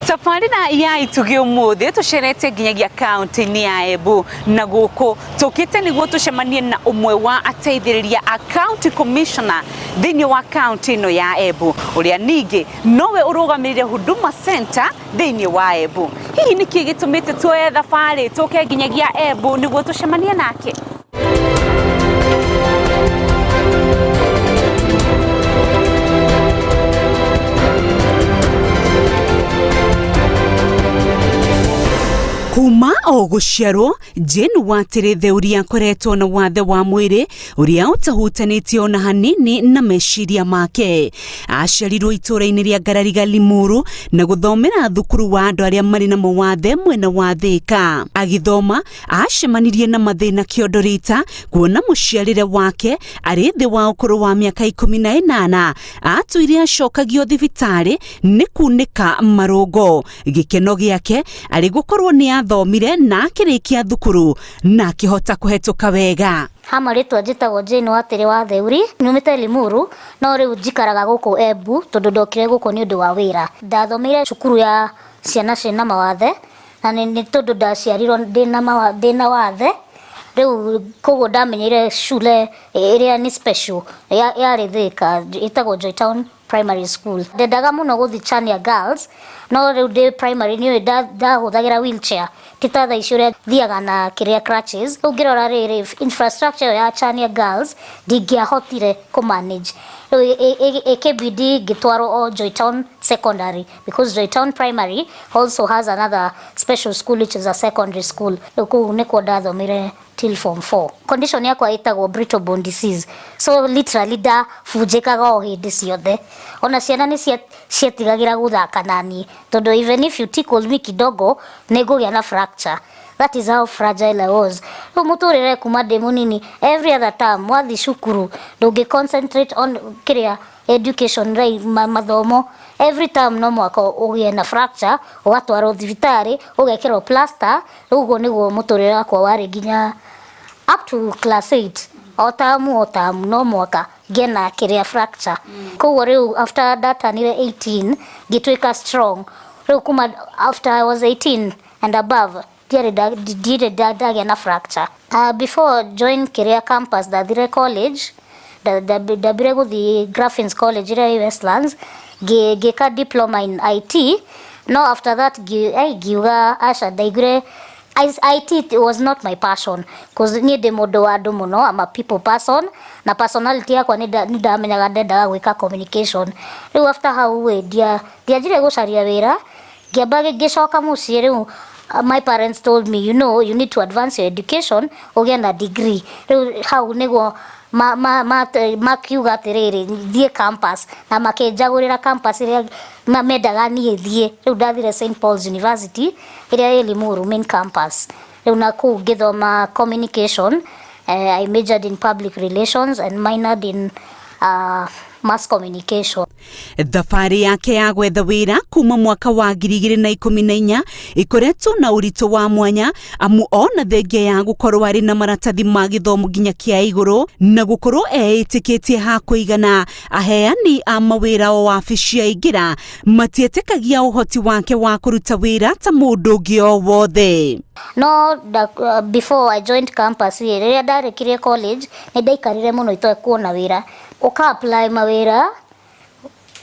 Tabarĩra ya Itugi ũmũthĩ tũcerete nginyagia kaunti-inĩ ya Embu na gũkũ tũkĩte nĩguo tũcemanie na ũmwe wa ateithĩrĩria a county commissioner thĩinĩ wa kaunti ĩno ya Embu, ũrĩa ningĩ nowe ũrũgamĩrĩire Huduma Center thĩinĩ wa Embu. Hihi nĩkĩ gĩtũmĩte tuoye thabarĩ tũke nginyagia Embu nĩguo tũcemanie nake? Kuma o gũciarwo Jane Watĩrĩ Theuria akoretwo na wathe wa mwĩrĩ ũrĩa ũtahutanĩtie ona hanini na meciria make. Aciarirwo itũũra-inĩ rĩa Ngarariga Limuru na gũthomera thukuru wa andũ arĩa marĩ na mawathe mwena wa Thĩka. Agĩthoma acemanirie na mathĩna kĩondo rita kuona mũciarĩre wake arĩ thĩ wa ũkũrũ wa mĩaka 18 atũire acokagio thibitarĩ nĩ kunĩka marũngo. Gĩkeno gĩake arĩ gũkorwo nĩ athomire na akĩrĩkia thukuru na akĩhota kũhetũka wega. Hama rĩtwa njĩtagwo Jane Watĩrĩ wa Theuri, nyumĩte Limuru no rĩu njikaraga gũkũ Embu tondũ ndokire gũkũ nĩ ũndũ wa wĩra. Ndathomeire cukuru ya ciana ciĩna mawathe na nĩ tondũ ndaciarirwo ndĩna wathe. Rĩu koguo ndamenyeire shule ĩrĩa nĩ special yarĩ Thĩka ĩtagwo Joy Town Primary School. Ndendaga mũno gũthiĩ Chania Girls no rĩu ndĩ primary nĩ ndahũthagĩra wheelchair ti ta thaa ici ũrĩa thiaga na kĩrĩa crutches. Rĩu ngĩrora rĩrĩ infrastructure ya Chania Girls ndingĩahotire kũmanage. Rĩu ĩkĩbidi ngĩtwarwo o Joy Town Secondary because Joy Town Primary also has another special school which is a secondary school. Rĩu kũu nĩkuo ndathomire till form 4. Condition yakwa ĩtagwo brittle bone disease. So literally ndabunjĩkaga o hĩndĩ ciothe. Ona ciana nĩ ciatigagĩra gũthaka nani tondũ even if you tickle me kidogo nĩngũgĩa na fracture. That is how fragile I was. Rĩu mũtũrĩre kuma ndĩ mũnini every other time wathi cukuru ndũngĩ concentrate on kĩrĩa education right mathomo. Every time no mwaka ũgĩe na fracture ũgatwarwo thibitarĩ ũgekĩrwo plaster. Rĩu ũguo nĩguo mũtũrĩre wakwa warĩ nginya up to class 8 o tamu no mwaka ngĩna kĩrĩa fracture. Koguo rĩu after ndatanire 18 ngĩtuĩka strong. Rĩu kuma after I was 18 and above ndagĩa na fracture. Before join kĩrĩa campus ndathire college ndambire gũthiĩ Grafins College ĩrĩa Westlands ngĩka diploma in IT. No after that ngiuga aca ndaigire IT was not my passion because niĩ ndĩ mũndũ wa andũ mũno. I'm a people person na personality yakwa nĩ ndamenyaga ndendaga gwĩka communication. Rĩu after hau ndianjire gũcaria wĩra ngĩamba ngĩcoka mũciĩ. Rĩu my parents told me, you know, you need to advance your education ũgĩe na degree. Rĩu hau nĩguo makiuga atĩrĩrĩ thiĩ campus na makĩnjagũrĩra campus ĩrĩa mendaga niĩ thiĩ. Rĩu ndathire St Paul's University ĩrĩa ĩ Limuru main campus. Rĩu na kũu ngĩthoma communication. I majored in public relations and minored in mass communication. Thabarĩ yake ya gwetha wĩra kuma mwaka wa 2014 ĩkoretwo na ũritũ wa mwanya amu ona thengia ya gũkorwo arĩ na maratathi ma gĩthomo nginya kĩa igũrũ na gũkorwo etĩkĩtie ha kũigana. Aheani a mawĩra o wabici aingĩra matietĩkagia ũhoti wake wa kũruta wĩra ta mũndũ ũngĩ o wothe. No before I joined campus rĩrĩa ndarĩkirie college nĩ ndaikarire mũno itoe kuona wĩra ũka-apply mawĩra.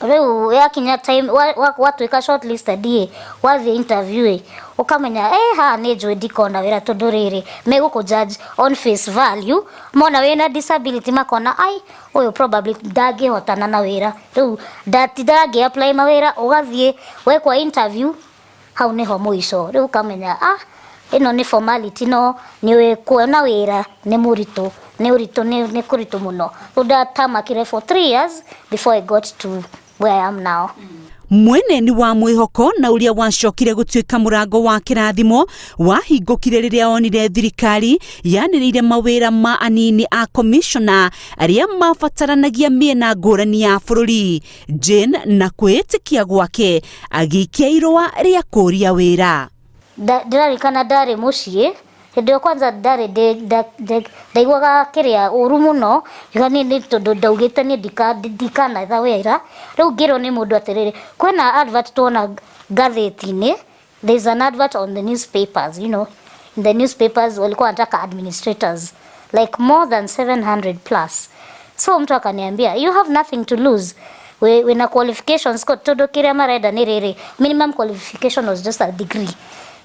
Rĩu yakinya time watuĩka shortlisted wathiĩ interview ũkamenya haha nĩ njũĩ ndikona wĩra tondũ rĩrĩ megũkũjudge on face value. Mona wĩna disability makona ũyũ probably ndangĩhotana na wĩra. Rĩu ndatinda ngĩ-apply mawĩra ũgathiĩ wekwa interview hau nĩho mũico. Rĩu ũkamenya ĩno nĩ formality no nĩ kuona wĩra nĩ mũritũ nĩ kũritũ mũno. Ndatamakire for 3 years before I got to where I am now. Mwene ni wa mwĩhoko na ũrĩa wacokire gũtuĩka mũrango wa kĩrathimo wahingũkire rĩrĩa onire thirikari yanĩrĩire mawĩra ma anini a commissioner arĩa mabataranagia mĩena ngũrani ya bũrũri. Jane na kwĩĩtĩkia gwake agĩikia irũa rĩa kũũria wĩra. Ndĩrarikana ndarĩ mũciĩ hĩndĩ ĩyo kwanza ndaiguaga kĩrĩa ũru mũno nĩ tondũ ndaugĩte niĩ ndikanetha wĩra. Rĩu ngĩrwo nĩ mũndũ atĩrĩrĩ kwĩna advert tuona gatheti-inĩ, there's an advert on the newspapers, you know. In the newspapers walikuwa wanataka administrators like more than 700 plus. So mtu akaniambia you have nothing to lose. We na qualifications ko todo kiria marenda ni riri. Minimum qualification was just a degree.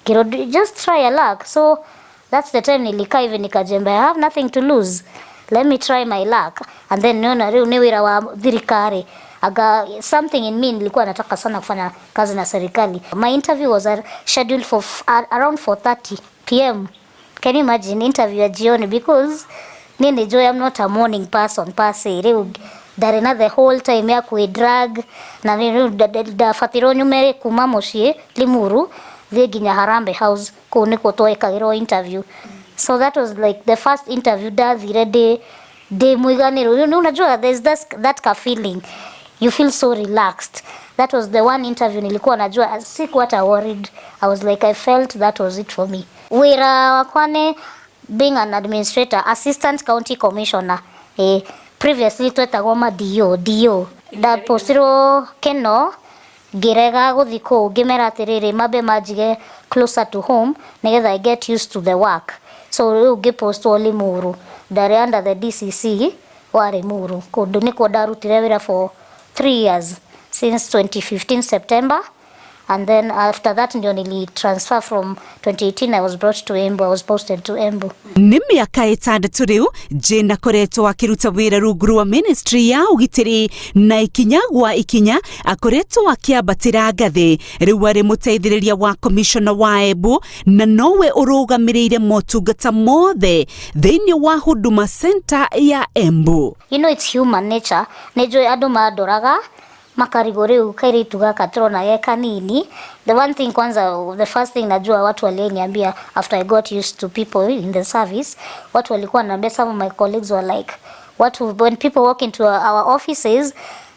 Kiro, just try a luck. So that's the time nilikaa hivi nikajembe, I have nothing to lose. Let me try my luck. And then niona riu ni wira wa thirikari. Aga something in me nilikuwa nataka sana kufanya kazi na serikali. My interview was scheduled for around 4:30 p.m. Can you imagine interview ya jioni? Because nini joy, I'm not a morning person per se. Riu darena the whole time ya drag na riu da fatiro nyumere kuma mucii Limuru thi nginya Harambe House ko niko twekagirwo interview. So that was like the first interview dathire day muiganiro. Unajua there's that ka feeling, you feel so relaxed. That was the one interview nilikuwa najua sikuwa hata worried. I was like, I felt that was it for me. Wira wakwane being an administrator, assistant county commissioner, previously twetagwo ma DO da postiro keno girega guthiko ngimera atiriri mabe majige closer to home nigetha I get used to the work. So riu ngipostwo Limuru ndari under the DCC wa Limuru kundu niko ndarutire wira for 3 years since 2015 September. And then after that ndio nili transfer from 2018 I was brought to Embu. I was posted to Embu. Nĩ mĩaka ĩtandatũ rĩu Jane akoretwo akĩruta wĩra rungu rwa ministry ya ũgitĩri na ikinya gwa ikinya akoretwo akĩambatĩra ngathĩ. Rĩu arĩ mũteithĩrĩria wa commissioner wa Embu na nowe ũrũgamĩrĩire motungata mothe thĩinĩ wa Huduma Center ya Embu. You know, it's human nature. Nĩnjũĩ andũ madoraga makarigo riu kairitu gaka turona ge kanini. The one thing kwanza, the first thing najua watu waliniambia after I got used to people in the service, watu walikuwa wananiambia, some of my colleagues were like, when people walk into our offices,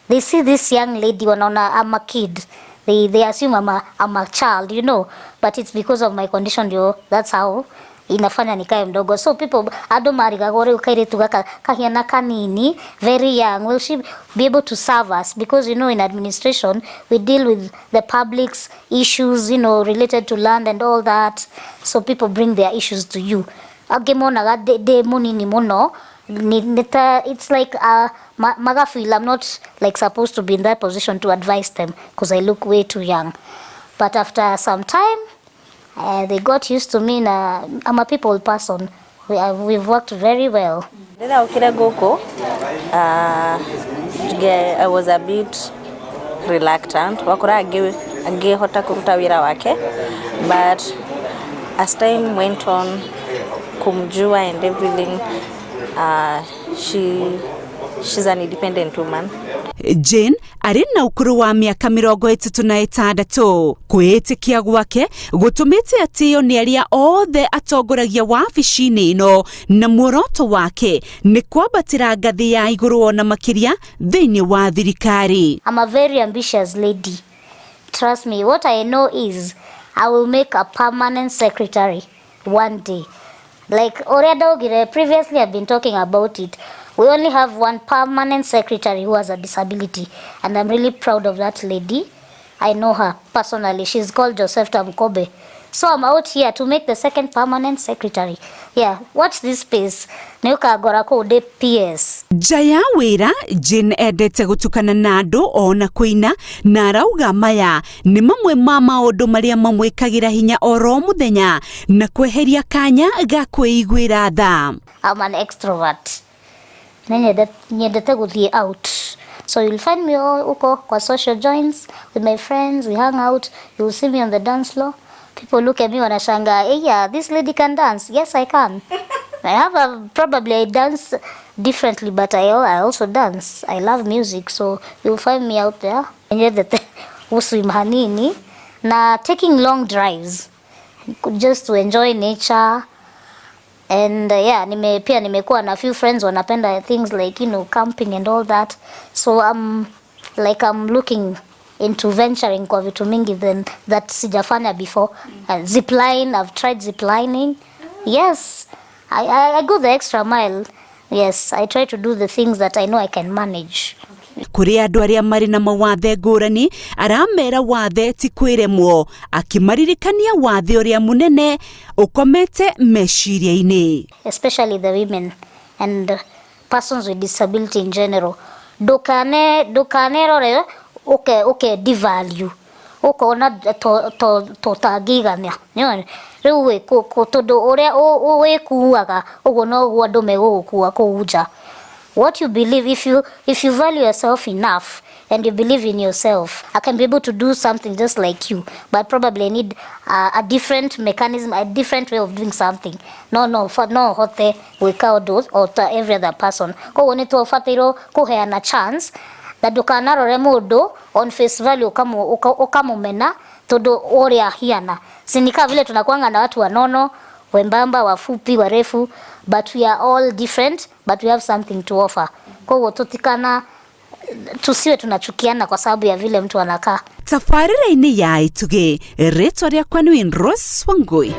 they see this young lady, wanaona I'm a kid. They assume I'm a child, you know, but it's because of my condition, that's how inafanya nikae mdogo. So people ado marigagore ukairetu gaka kahiana kanini, very young, will she be able to serve us? Because you know, in administration we deal with the public's issues, you know, related to land and all that. So people bring their issues to you. Agemona de munini mono it's like maga feel I'm not like supposed to be in that position to advise them because I look way too young. But after some time they got used to me na I'm a people person. We've worked very well. Ndira ukire guku I was a bit reluctant wakora angehota kuruta wira wake, but as time went on kumjua and everything, she's an independent woman. Jane arĩ na ũkũrũ wa mĩaka 36. Kwĩĩtĩkia gwake gũtũmĩte atĩo nĩ arĩa othe atongoragia wabici-inĩ ĩno, na muoroto wake nĩ kwambatĩra ngathĩ ya igũrũ ona makĩria thĩinĩ wa thirikari. I'm a very ambitious lady. Trust me, what I know is I will make a permanent secretary one day. Like already previously I've been talking about it. We only have one permanent secretary who has a disability, and I'm really proud of that lady. I know her personally. She's called Josephta Mkobe. So I'm out here to make the second permanent secretary. Yeah, watch this space. Neuka agora kode PS. Jaya wĩra, Jane endete gũtukana na andũ ona kũina, na arauga maya nĩ mamwe ma maũndũ marĩa mamwĩkagĩra hinya oro mũthenya na kweheria kanya ga kwĩiguĩra tha. I'm an extrovert. Nyendete gũthiĩ out. So you'll find me uko kwa social joints with my friends. We hang out. You will see me on the dance floor. People look at me wanashanga, hey, yeah, this lady can dance. Yes, I can. Probably I dance differently, but I also dance. I love music, so you'll find me out there. Uswimhanini na taking long drives just to enjoy nature. And yeah, nimekuwa na few friends wanapenda things like, you know, camping and all that. So I'm looking into venturing kwa vitu mingi than that sijafanya before. Zipline, I've tried ziplining. Yes, I go the extra mile. Yes, I try to do the things that I know I can manage. Kuri andu aria mari na mawathe ngurani aramera wathe ti kwiremwo akimaririkania wathe uria munene ukomete meciria-ini, especially the women and persons with disability in general. Dukane rore devalue ukona to tangigania nyone riu we ko tondu uria wikuaga uguo no guo andu megugukua kuuja. What you believe, if you value yourself enough and you believe in yourself, I can be able to do something just like you, but probably I need a different mechanism, a different way of doing something. No hote wika those or every other person. Ko ni to fatiro kuheana chance na ndukanarore mundu on face value ukamumena tondu uria hiana. Sinika vile tunakuanga na watu wanono, wembamba, wafupi, warefu, but we are all different, but we have something to offer. Kwa hiyo tutikana tusiwe tunachukiana kwa sababu ya vile mtu anakaa. Tafarira-ini ya Itugi, ritwa riakwa ni Rose Wangui.